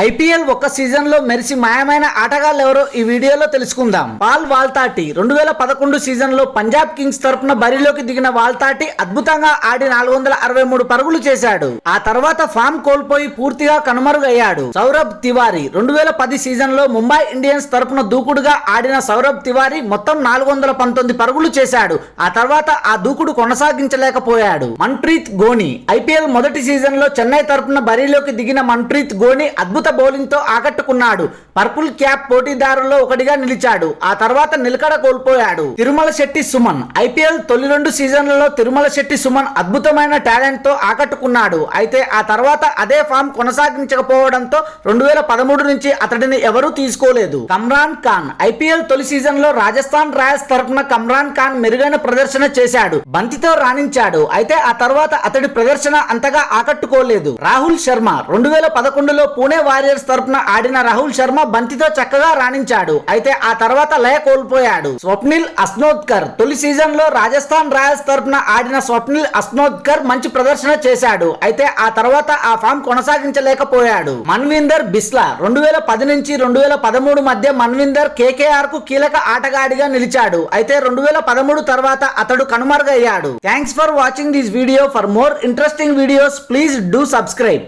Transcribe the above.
IPL ఒక season లో మెరిసి మాయమైన ఆటగాళ్ళు ఎవరో ఈ వీడియోలో తెలుసుకుందాం. పాల్ వాల్తాటి 2011 సీజన్ లో పంజాబ్ కింగ్స్ తరపున బరిలోకి దిగిన వాల్తాటి అద్భుతంగా ఆడి 463 పరుగులు చేశాడు. ఆ తర్వాత ఫామ్ కోల్పోయి పూర్తిగా కనుమరుగయ్యాడు. సౌరభ్ తివారీ 2010 సీజన్ లో ముంబై ఇండియన్స్ తరపున దూకుడుగా ఆడిన సౌరభ్ తివారీ మొత్తం 419 పరుగులు చేశాడు. ఆ తర్వాత ఆ దూకుడు కొనసాగించలేకపోయాడు. మన్ప్రీత్ గోని ఐపీఎల్ మొదటి సీజన్ లో చెన్నై తరపున బరిలోకి దిగిన మన్ప్రీత్ గోని అద్భుత బౌలింగ్ తో ఆకట్టుకున్నాడు. పర్పుల్ క్యాప్ పోటీదారుల్లో ఒకటిగా నిలిచాడు. ఆ తర్వాత నిలకడ కోల్పోయాడు. తిరుమల శెట్టి సుమన్ ఐపీఎల్ తొలి 2 సీజన్లలో తిరుమల శెట్టి సుమన్ అద్భుతమైన టాలెంట్ తో ఆకట్టుకున్నాడు. అయితే ఆ తర్వాత అదే ఫామ్ కొనసాగించకపోవడంతో 2013 నుంచి అతడిని ఎవరూ తీసుకోలేదు. కమ్రాన్ ఖాన్ ఐపీఎల్ తొలి సీజన్ లో రాజస్థాన్ రాయల్స్ తరపున కమ్రాన్ ఖాన్ మెరుగైన ప్రదర్శన చేశాడు. బంతితో రాణించాడు. అయితే ఆ తర్వాత అతడి ప్రదర్శన అంతగా ఆకట్టుకోలేదు. రాహుల్ శర్మ 2011లో పూణే వారియర్స్ తరపున ఆడిన రాహుల్ శర్మ బంతితో చక్కగా రాణించాడు. అయితే ఆ తర్వాత లయ కోల్పోయాడు. స్వప్నిల్ అస్నోద్కర్ తొలి సీజన్ లో రాజస్థాన్ రాయల్స్ తరపున ఆడిన స్వప్నిల్ అస్నోద్కర్ మంచి ప్రదర్శన చేశాడు. అయితే ఆ తర్వాత ఆ ఫామ్ కొనసాగించలేకపోయాడు. మన్విందర్ బిస్లా 2010 నుంచి 2013 మధ్య మన్విందర్ కేకేఆర్ కు కీలక ఆటగాడిగా నిలిచాడు. అయితే 2013 తర్వాత అతడు కనుమరుగయ్యాడు. Thanks for watching this video. For more interesting videos please do subscribe.